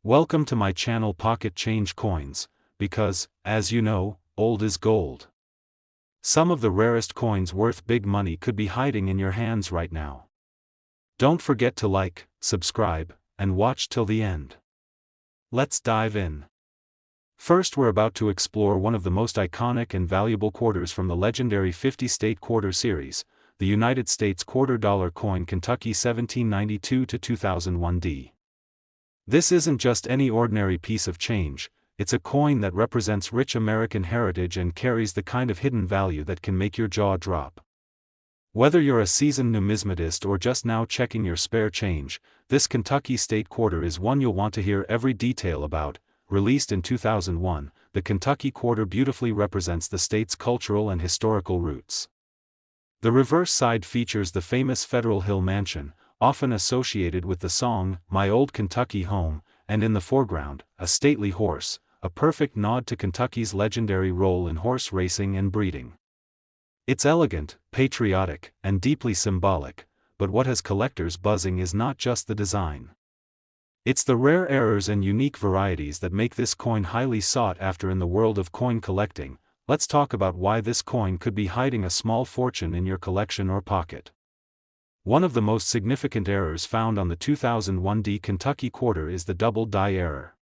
Welcome to my channel Pocket Change Coins, because, as you know, old is gold. Some of the rarest coins worth big money could be hiding in your hands right now. Don't forget to like, subscribe, and watch till the end. Let's dive in. First, we're about to explore one of the most iconic and valuable quarters from the legendary 50-state quarter series, the United States $quarter coin Kentucky 1792-2001 D. This isn't just any ordinary piece of change, it's a coin that represents rich American heritage and carries the kind of hidden value that can make your jaw drop. Whether you're a seasoned numismatist or just now checking your spare change, this Kentucky state quarter is one you'll want to hear every detail about. Released in 2001, the Kentucky quarter beautifully represents the state's cultural and historical roots. The reverse side features the famous Federal Hill Mansion, often associated with the song, My Old Kentucky Home, and in the foreground, a stately horse, a perfect nod to Kentucky's legendary role in horse racing and breeding. It's elegant, patriotic, and deeply symbolic, but what has collectors buzzing is not just the design. It's the rare errors and unique varieties that make this coin highly sought after in the world of coin collecting. Let's talk about why this coin could be hiding a small fortune in your collection or pocket. One of the most significant errors found on the 2001 D Kentucky quarter is the double die error.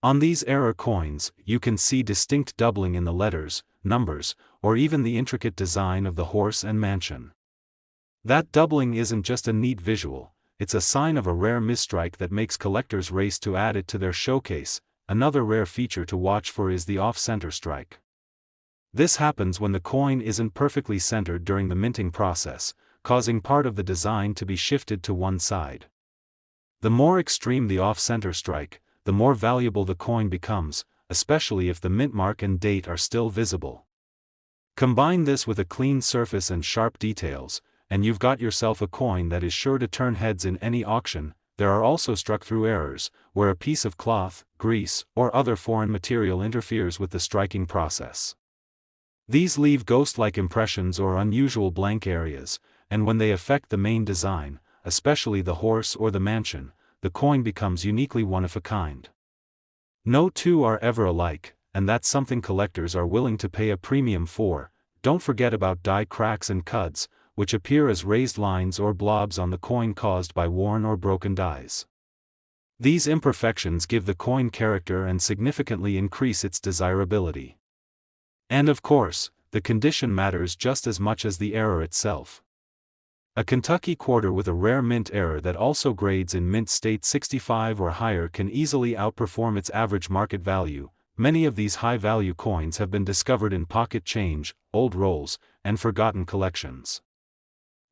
On these error coins, you can see distinct doubling in the letters, numbers, or even the intricate design of the horse and mansion. That doubling isn't just a neat visual, it's a sign of a rare misstrike that makes collectors race to add it to their showcase. Another rare feature to watch for is the off-center strike. This happens when the coin isn't perfectly centered during the minting process, causing part of the design to be shifted to one side. The more extreme the off-center strike, the more valuable the coin becomes, especially if the mint mark and date are still visible. Combine this with a clean surface and sharp details, and you've got yourself a coin that is sure to turn heads in any auction. There are also struck-through errors, where a piece of cloth, grease, or other foreign material interferes with the striking process. These leave ghost-like impressions or unusual blank areas, and when they affect the main design, especially the horse or the mansion, the coin becomes uniquely one of a kind. No two are ever alike, and that's something collectors are willing to pay a premium for. Don't forget about die cracks and cuts, which appear as raised lines or blobs on the coin caused by worn or broken dies. These imperfections give the coin character and significantly increase its desirability. And of course, the condition matters just as much as the error itself. A Kentucky quarter with a rare mint error that also grades in mint state 65 or higher can easily outperform its average market value. Many of these high-value coins have been discovered in pocket change, old rolls, and forgotten collections.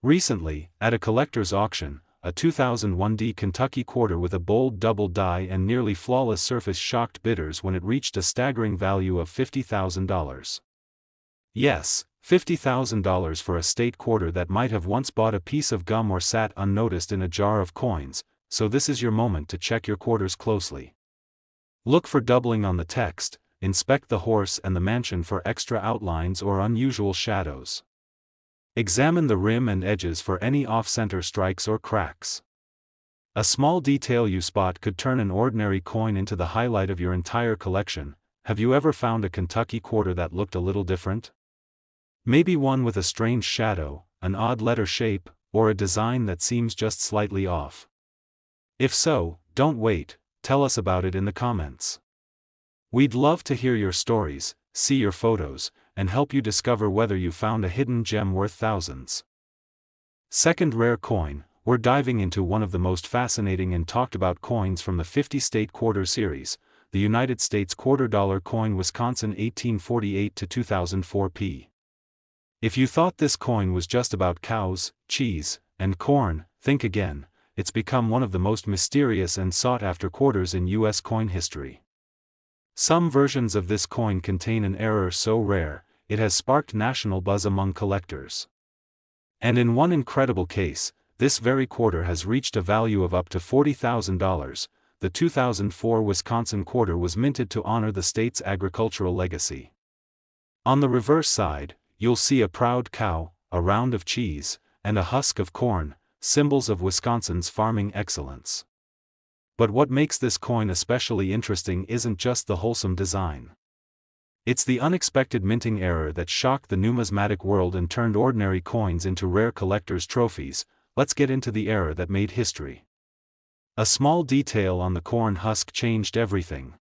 Recently, at a collector's auction, a 2001 D Kentucky quarter with a bold double die and nearly flawless surface shocked bidders when it reached a staggering value of $50,000. Yes, $50,000 for a state quarter that might have once bought a piece of gum or sat unnoticed in a jar of coins, so this is your moment to check your quarters closely. Look for doubling on the text, inspect the horse and the mansion for extra outlines or unusual shadows. Examine the rim and edges for any off-center strikes or cracks. A small detail you spot could turn an ordinary coin into the highlight of your entire collection. Have you ever found a Kentucky quarter that looked a little different? Maybe one with a strange shadow, an odd letter shape, or a design that seems just slightly off. If so, don't wait, tell us about it in the comments. We'd love to hear your stories, see your photos, and help you discover whether you found a hidden gem worth thousands. Second rare coin, we're diving into one of the most fascinating and talked about coins from the 50-state quarter series, the United States $quarter coin Wisconsin 1848-2004 P. If you thought this coin was just about cows, cheese, and corn, think again. It's become one of the most mysterious and sought-after quarters in U.S. coin history. Some versions of this coin contain an error so rare, it has sparked national buzz among collectors. And in one incredible case, this very quarter has reached a value of up to $40,000. The 2004 Wisconsin quarter was minted to honor the state's agricultural legacy. On the reverse side, you'll see a proud cow, a round of cheese, and a husk of corn, symbols of Wisconsin's farming excellence. But what makes this coin especially interesting isn't just the wholesome design. It's the unexpected minting error that shocked the numismatic world and turned ordinary coins into rare collector's trophies. Let's get into the error that made history. A small detail on the corn husk changed everything.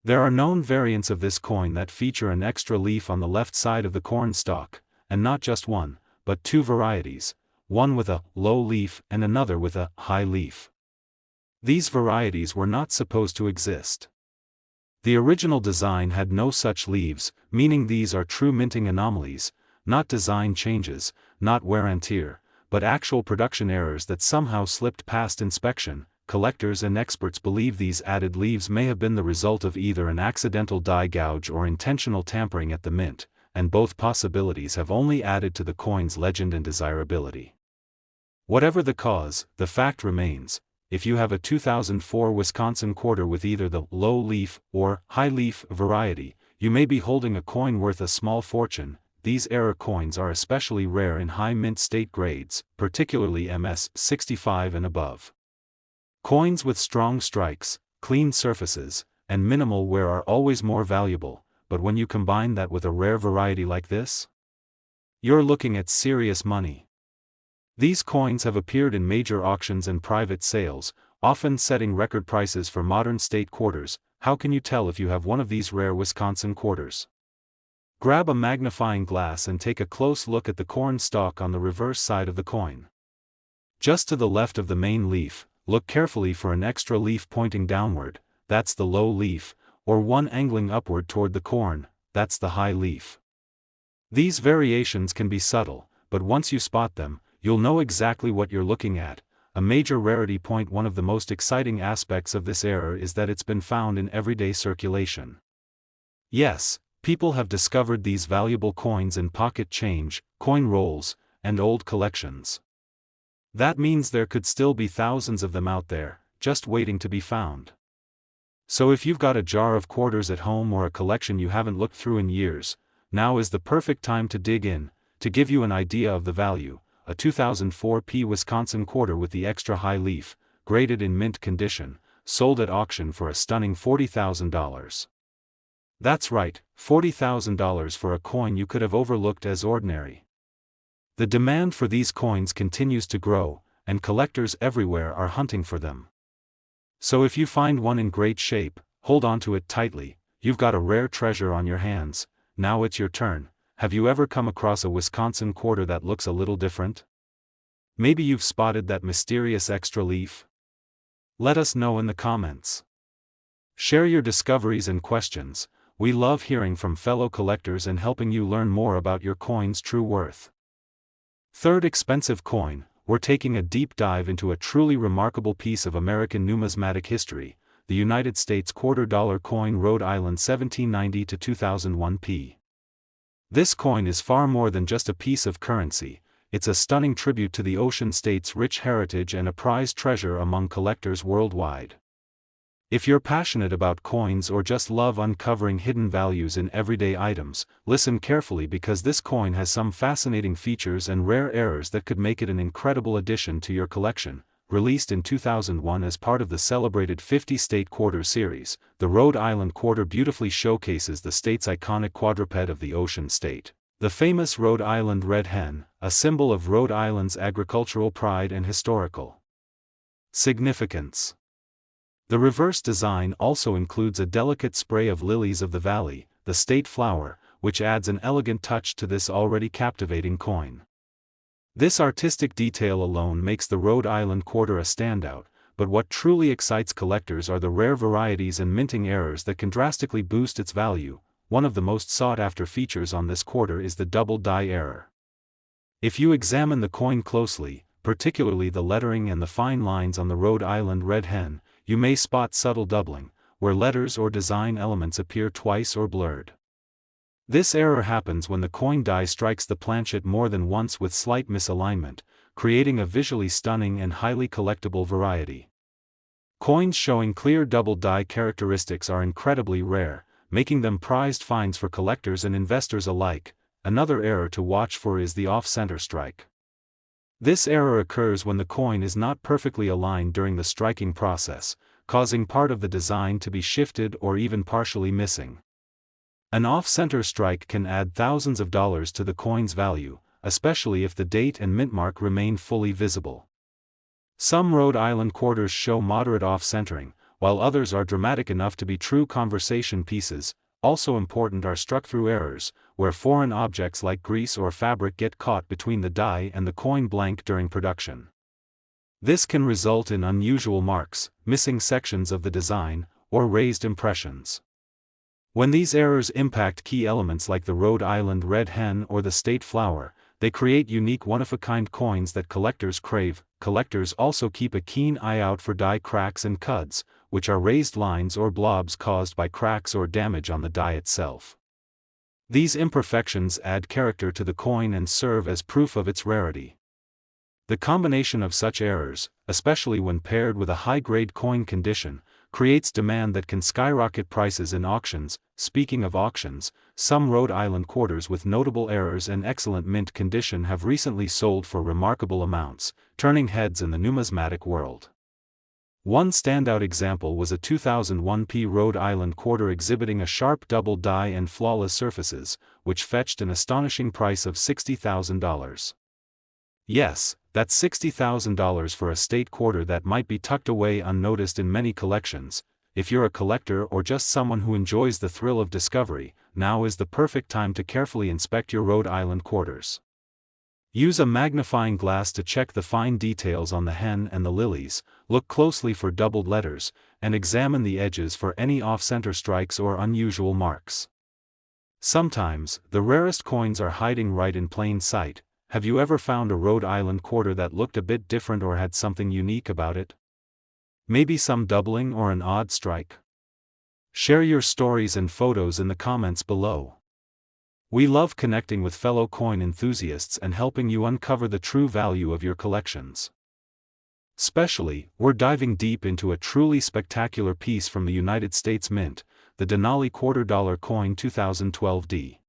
There are known variants of this coin that feature an extra leaf on the left side of the corn stalk, and not just one, but two varieties, one with a low leaf and another with a high leaf. These varieties were not supposed to exist. The original design had no such leaves, meaning these are true minting anomalies, not design changes, not wear and tear, but actual production errors that somehow slipped past inspection. Collectors and experts believe these added leaves may have been the result of either an accidental die gouge or intentional tampering at the mint, and both possibilities have only added to the coin's legend and desirability. Whatever the cause, the fact remains: if you have a 2004 Wisconsin quarter with either the low leaf or high leaf variety, you may be holding a coin worth a small fortune. These error coins are especially rare in high mint state grades, particularly MS-65 and above. Coins with strong strikes, clean surfaces, and minimal wear are always more valuable, but when you combine that with a rare variety like this, you're looking at serious money. These coins have appeared in major auctions and private sales, often setting record prices for modern state quarters. How can you tell if you have one of these rare Wisconsin quarters? Grab a magnifying glass and take a close look at the corn stalk on the reverse side of the coin. Just to the left of the main leaf, look carefully for an extra leaf pointing downward, that's the low leaf, or one angling upward toward the corn, that's the high leaf. These variations can be subtle, but once you spot them, you'll know exactly what you're looking at. A major rarity point. One of the most exciting aspects of this error is that it's been found in everyday circulation. Yes, people have discovered these valuable coins in pocket change, coin rolls, and old collections. That means there could still be thousands of them out there, just waiting to be found. So if you've got a jar of quarters at home or a collection you haven't looked through in years, now is the perfect time to dig in. To give you an idea of the value, a 2004 Wisconsin quarter with the extra high leaf, graded in mint condition, sold at auction for a stunning $40,000. That's right, $40,000 for a coin you could have overlooked as ordinary. The demand for these coins continues to grow, and collectors everywhere are hunting for them. So if you find one in great shape, hold on to it tightly. You've got a rare treasure on your hands. Now it's your turn. Have you ever come across a Wisconsin quarter that looks a little different? Maybe you've spotted that mysterious extra leaf? Let us know in the comments. Share your discoveries and questions. We love hearing from fellow collectors and helping you learn more about your coin's true worth. Third expensive coin, we're taking a deep dive into a truly remarkable piece of American numismatic history, the United States $quarter coin, Rhode Island 1790 to 2001 p. This coin is far more than just a piece of currency. It's a stunning tribute to the Ocean State's rich heritage and a prized treasure among collectors worldwide. If you're passionate about coins or just love uncovering hidden values in everyday items, listen carefully because this coin has some fascinating features and rare errors that could make it an incredible addition to your collection. Released in 2001 as part of the celebrated 50-state quarter series, the Rhode Island quarter beautifully showcases the state's iconic quadruped of the Ocean State, the famous Rhode Island red hen, a symbol of Rhode Island's agricultural pride and historical significance. The reverse design also includes a delicate spray of lilies of the valley, the state flower, which adds an elegant touch to this already captivating coin. This artistic detail alone makes the Rhode Island quarter a standout, but what truly excites collectors are the rare varieties and minting errors that can drastically boost its value. One of the most sought-after features on this quarter is the double die error. If you examine the coin closely, particularly the lettering and the fine lines on the Rhode Island red hen, you may spot subtle doubling, where letters or design elements appear twice or blurred. This error happens when the coin die strikes the planchet more than once with slight misalignment, creating a visually stunning and highly collectible variety. Coins showing clear double die characteristics are incredibly rare, making them prized finds for collectors and investors alike. Another error to watch for is the off-center strike. This error occurs when the coin is not perfectly aligned during the striking process, causing part of the design to be shifted or even partially missing. An off-center strike can add thousands of dollars to the coin's value, especially if the date and mint mark remain fully visible. Some Rhode Island quarters show moderate off-centering, while others are dramatic enough to be true conversation pieces. Also important are struck-through errors, where foreign objects like grease or fabric get caught between the die and the coin blank during production. This can result in unusual marks, missing sections of the design, or raised impressions. When these errors impact key elements like the Rhode Island red hen or the state flower, they create unique one-of-a-kind coins that collectors crave. Collectors also keep a keen eye out for die cracks and cuds, which are raised lines or blobs caused by cracks or damage on the die itself. These imperfections add character to the coin and serve as proof of its rarity. The combination of such errors, especially when paired with a high-grade coin condition, creates demand that can skyrocket prices in auctions. Speaking of auctions, some Rhode Island quarters with notable errors and excellent mint condition have recently sold for remarkable amounts, turning heads in the numismatic world. One standout example was a 2001 Rhode Island quarter exhibiting a sharp double die and flawless surfaces, which fetched an astonishing price of $60,000. Yes, that's $60,000 for a state quarter that might be tucked away unnoticed in many collections. If you're a collector or just someone who enjoys the thrill of discovery, now is the perfect time to carefully inspect your Rhode Island quarters. Use a magnifying glass to check the fine details on the hen and the lilies, look closely for doubled letters, and examine the edges for any off-center strikes or unusual marks. Sometimes, the rarest coins are hiding right in plain sight. Have you ever found a Rhode Island quarter that looked a bit different or had something unique about it? Maybe some doubling or an odd strike? Share your stories and photos in the comments below. We love connecting with fellow coin enthusiasts and helping you uncover the true value of your collections. Especially, we're diving deep into a truly spectacular piece from the United States Mint, the Denali $quarter coin 2012D.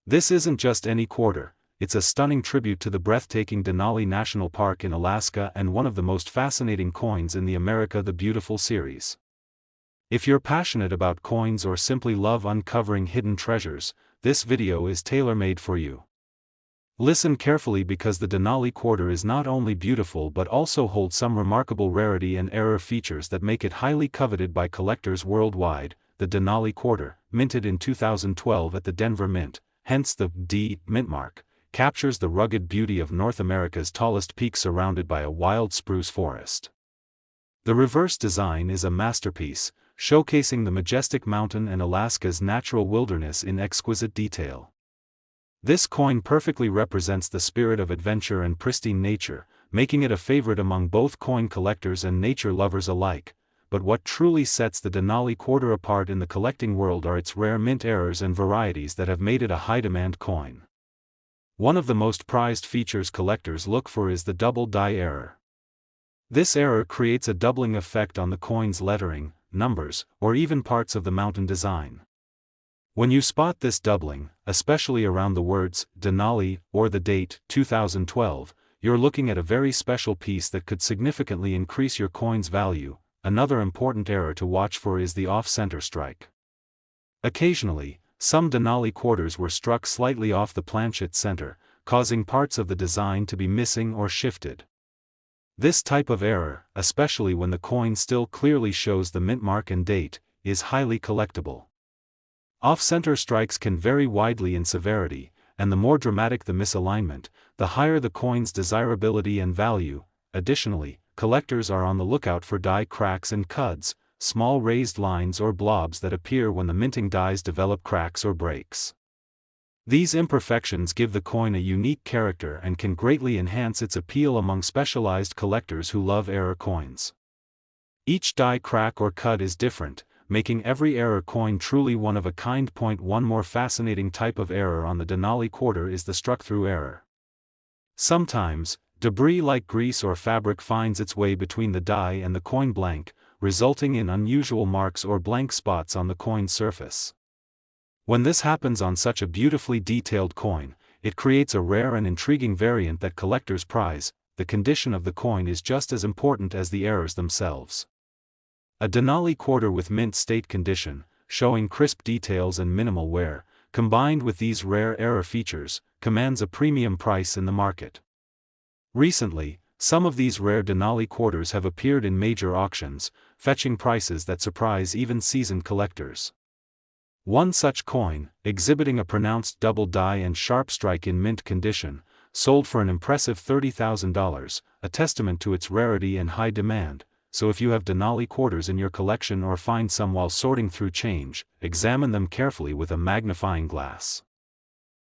This isn't just any quarter. It's a stunning tribute to the breathtaking Denali National Park in Alaska and one of the most fascinating coins in the America the Beautiful series. If you're passionate about coins or simply love uncovering hidden treasures, this video is tailor-made for you. Listen carefully because the Denali quarter is not only beautiful but also holds some remarkable rarity and error features that make it highly coveted by collectors worldwide. The Denali quarter, minted in 2012 at the Denver Mint, hence the D mint mark, captures the rugged beauty of North America's tallest peak surrounded by a wild spruce forest. The reverse design is a masterpiece, showcasing the majestic mountain and Alaska's natural wilderness in exquisite detail. This coin perfectly represents the spirit of adventure and pristine nature, making it a favorite among both coin collectors and nature lovers alike. But what truly sets the Denali quarter apart in the collecting world are its rare mint errors and varieties that have made it a high-demand coin. One of the most prized features collectors look for is the double die error. This error creates a doubling effect on the coin's lettering, numbers, or even parts of the mountain design. When you spot this doubling, especially around the words Denali or the date 2012, you're looking at a very special piece that could significantly increase your coin's value. Another important error to watch for is the off-center strike. Occasionally, some Denali quarters were struck slightly off the planchet center, causing parts of the design to be missing or shifted. This type of error, especially when the coin still clearly shows the mint mark and date, is highly collectible. Off-center strikes can vary widely in severity, and the more dramatic the misalignment, the higher the coin's desirability and value. Additionally, collectors are on the lookout for die cracks and cuds, small raised lines or blobs that appear when the minting dies develop cracks or breaks. These imperfections give the coin a unique character and can greatly enhance its appeal among specialized collectors who love error coins. Each die crack or cud is different, making every error coin truly one of a kind. One more fascinating type of error on the Denali quarter is the struck-through error. Sometimes, debris like grease or fabric finds its way between the die and the coin blank, resulting in unusual marks or blank spots on the coin's surface. When this happens on such a beautifully detailed coin, it creates a rare and intriguing variant that collectors prize. The condition of the coin is just as important as the errors themselves. A Denali quarter with mint state condition, showing crisp details and minimal wear, combined with these rare error features, commands a premium price in the market. Recently, some of these rare Denali quarters have appeared in major auctions, fetching prices that surprise even seasoned collectors. One such coin, exhibiting a pronounced double die and sharp strike in mint condition, sold for an impressive $30,000, a testament to its rarity and high demand. So if you have Denali quarters in your collection or find some while sorting through change, examine them carefully with a magnifying glass.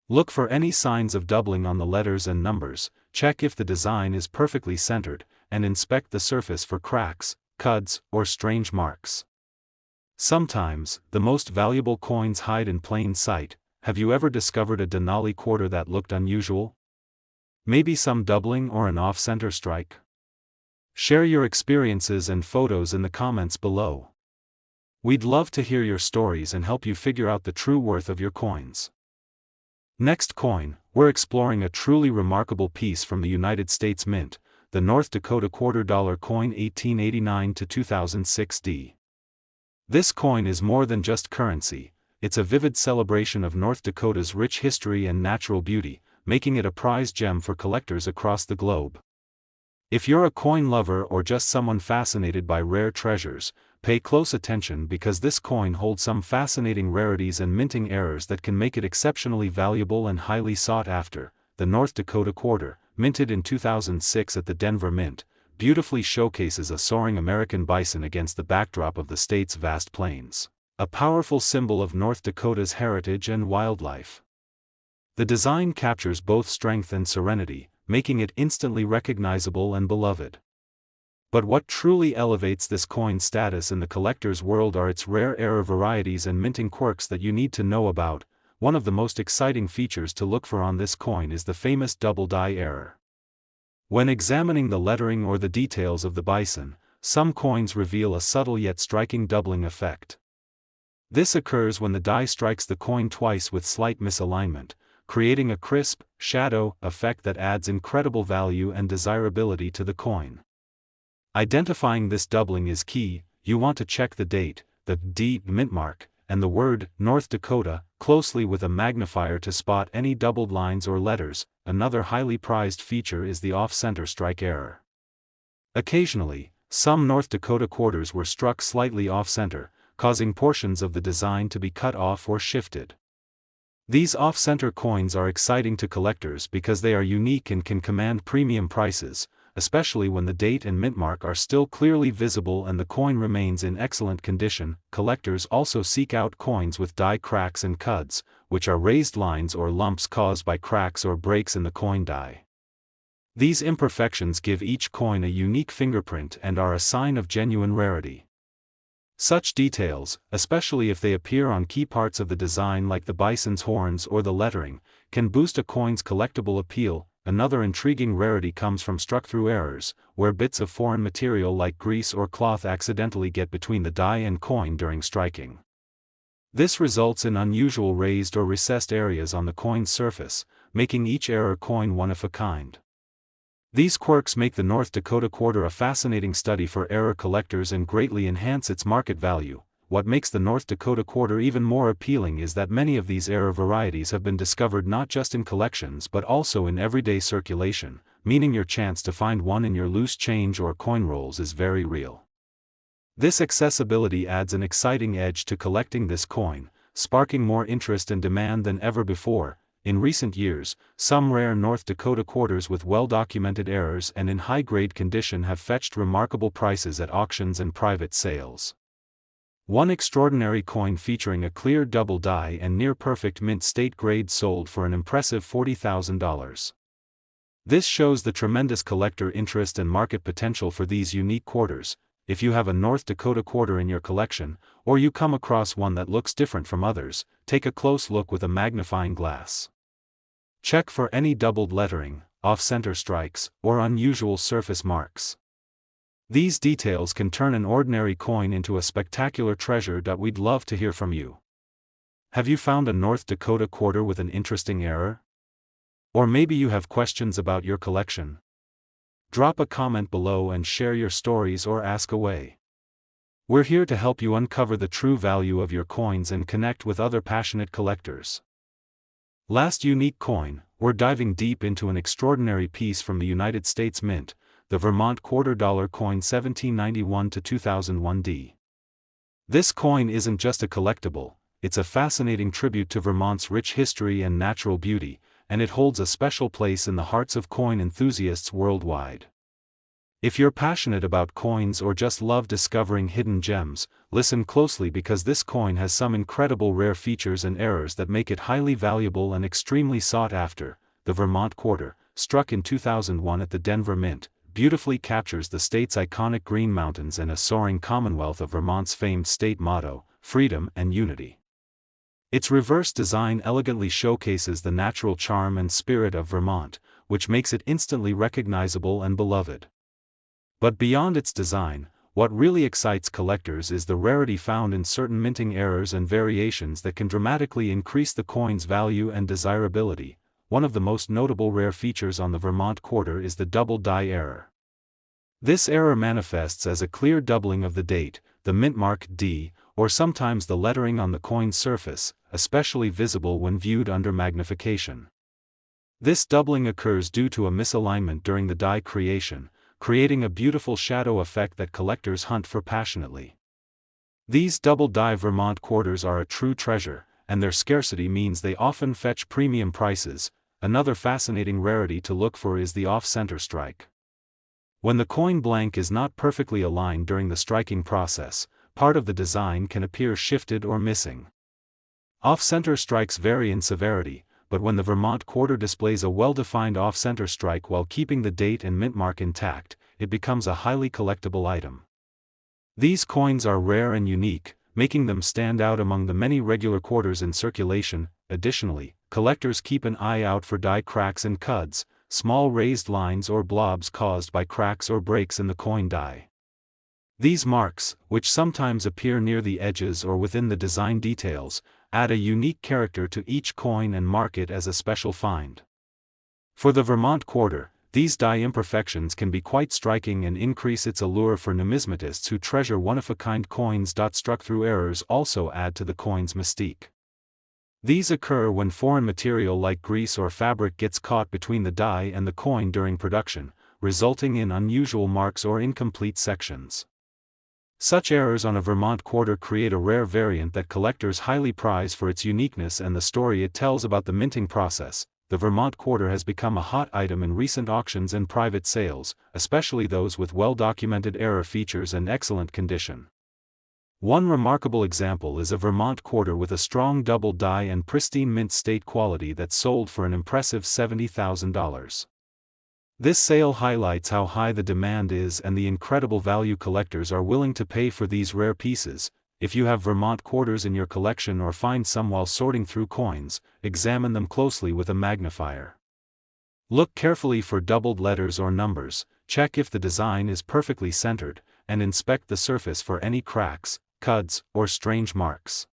Look for any signs of doubling on the letters and numbers, check if the design is perfectly centered, and inspect the surface for cracks, cuts, or strange marks. Sometimes, the most valuable coins hide in plain sight. Have you ever discovered a Denali quarter that looked unusual? Maybe some doubling or an off-center strike? Share your experiences and photos in the comments below. We'd love to hear your stories and help you figure out the true worth of your coins. Next coin, we're exploring a truly remarkable piece from the United States Mint, the North Dakota $quarter coin 1889 to 2006 D. This coin is more than just currency, it's a vivid celebration of North Dakota's rich history and natural beauty, making it a prized gem for collectors across the globe. If you're a coin lover or just someone fascinated by rare treasures, pay close attention because this coin holds some fascinating rarities and minting errors that can make it exceptionally valuable and highly sought after. The North Dakota quarter, minted in 2006 at the Denver Mint, beautifully showcases a soaring American bison against the backdrop of the state's vast plains, a powerful symbol of North Dakota's heritage and wildlife. The design captures both strength and serenity, making it instantly recognizable and beloved. But what truly elevates this coin's status in the collector's world are its rare error varieties and minting quirks that you need to know about. One of the most exciting features to look for on this coin is the famous double die error. When examining the lettering or the details of the bison, some coins reveal a subtle yet striking doubling effect. This occurs when the die strikes the coin twice with slight misalignment, creating a crisp, shadow effect that adds incredible value and desirability to the coin. Identifying this doubling is key. You want to check the date, the D mint mark, and the word North Dakota closely with a magnifier to spot any doubled lines or letters. Another highly prized feature is the off-center strike error. Occasionally, some North Dakota quarters were struck slightly off-center, causing portions of the design to be cut off or shifted. These off-center coins are exciting to collectors because they are unique and can command premium prices, especially when the date and mint mark are still clearly visible and the coin remains in excellent condition. Collectors also seek out coins with die cracks and cuts, which are raised lines or lumps caused by cracks or breaks in the coin die. These imperfections give each coin a unique fingerprint and are a sign of genuine rarity. Such details, especially if they appear on key parts of the design like the bison's horns or the lettering, can boost a coin's collectible appeal. Another intriguing rarity comes from struck-through errors, where bits of foreign material like grease or cloth accidentally get between the die and coin during striking. This results in unusual raised or recessed areas on the coin's surface, making each error coin one of a kind. These quirks make the North Dakota quarter a fascinating study for error collectors and greatly enhance its market value. What makes the North Dakota quarter even more appealing is that many of these error varieties have been discovered not just in collections but also in everyday circulation, meaning your chance to find one in your loose change or coin rolls is very real. This accessibility adds an exciting edge to collecting this coin, sparking more interest and demand than ever before. In recent years, some rare North Dakota quarters with well-documented errors and in high-grade condition have fetched remarkable prices at auctions and private sales. One extraordinary coin featuring a clear double die and near-perfect mint state grade sold for an impressive $40,000. This shows the tremendous collector interest and market potential for these unique quarters. If you have a North Dakota quarter in your collection, or you come across one that looks different from others, take a close look with a magnifying glass. Check for any doubled lettering, off-center strikes, or unusual surface marks. These details can turn an ordinary coin into a spectacular treasure that we'd love to hear from you. Have you found a North Dakota quarter with an interesting error? Or maybe you have questions about your collection? Drop a comment below and share your stories or ask away. We're here to help you uncover the true value of your coins and connect with other passionate collectors. Last unique coin, we're diving deep into an extraordinary piece from the United States Mint, the Vermont $quarter coin 1791 to 2001 D. This coin isn't just a collectible, it's a fascinating tribute to Vermont's rich history and natural beauty, and it holds a special place in the hearts of coin enthusiasts worldwide. If you're passionate about coins or just love discovering hidden gems, listen closely because this coin has some incredible rare features and errors that make it highly valuable and extremely sought after. The Vermont Quarter, struck in 2001 at the Denver Mint, beautifully captures the state's iconic Green Mountains and a soaring Commonwealth of Vermont's famed state motto, freedom and unity. Its reverse design elegantly showcases the natural charm and spirit of Vermont, which makes it instantly recognizable and beloved. But beyond its design, what really excites collectors is the rarity found in certain minting errors and variations that can dramatically increase the coin's value and desirability. One of the most notable rare features on the Vermont Quarter is the double die error. This error manifests as a clear doubling of the date, the mint mark D, or sometimes the lettering on the coin's surface, especially visible when viewed under magnification. This doubling occurs due to a misalignment during the die creation, creating a beautiful shadow effect that collectors hunt for passionately. These double-die Vermont quarters are a true treasure, and their scarcity means they often fetch premium prices. Another fascinating rarity to look for is the off-center strike. When the coin blank is not perfectly aligned during the striking process, part of the design can appear shifted or missing. Off-center strikes vary in severity, but when the Vermont Quarter displays a well-defined off-center strike while keeping the date and mint mark intact, it becomes a highly collectible item. These coins are rare and unique, making them stand out among the many regular quarters in circulation. Additionally, collectors keep an eye out for die cracks and cuds, small raised lines or blobs caused by cracks or breaks in the coin die. These marks, which sometimes appear near the edges or within the design details, add a unique character to each coin and mark it as a special find. For the Vermont Quarter, these die imperfections can be quite striking and increase its allure for numismatists who treasure one-of-a-kind coins. Struck-through errors also add to the coin's mystique. These occur when foreign material like grease or fabric gets caught between the die and the coin during production, resulting in unusual marks or incomplete sections. Such errors on a Vermont Quarter create a rare variant that collectors highly prize for its uniqueness and the story it tells about the minting process. The Vermont Quarter has become a hot item in recent auctions and private sales, especially those with well-documented error features and excellent condition. One remarkable example is a Vermont Quarter with a strong double die and pristine mint state quality that sold for an impressive $70,000. This sale highlights how high the demand is and the incredible value collectors are willing to pay for these rare pieces. If you have Vermont quarters in your collection or find some while sorting through coins, examine them closely with a magnifier. Look carefully for doubled letters or numbers, check if the design is perfectly centered, and inspect the surface for any cracks, cuds, or strange marks.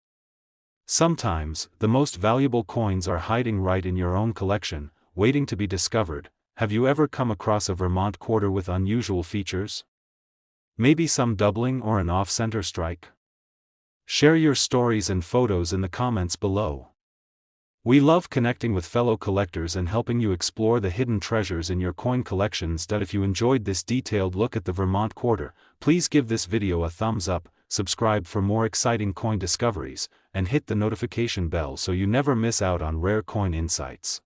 Sometimes, the most valuable coins are hiding right in your own collection, waiting to be discovered. Have you ever come across a Vermont Quarter with unusual features? Maybe some doubling or an off-center strike? Share your stories and photos in the comments below. We love connecting with fellow collectors and helping you explore the hidden treasures in your coin collections. If you enjoyed this detailed look at the Vermont Quarter, please give this video a thumbs up, subscribe for more exciting coin discoveries, and hit the notification bell so you never miss out on rare coin insights.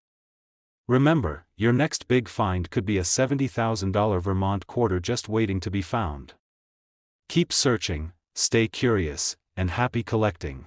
Remember, your next big find could be a $70,000 Vermont Quarter just waiting to be found. Keep searching, stay curious, and happy collecting.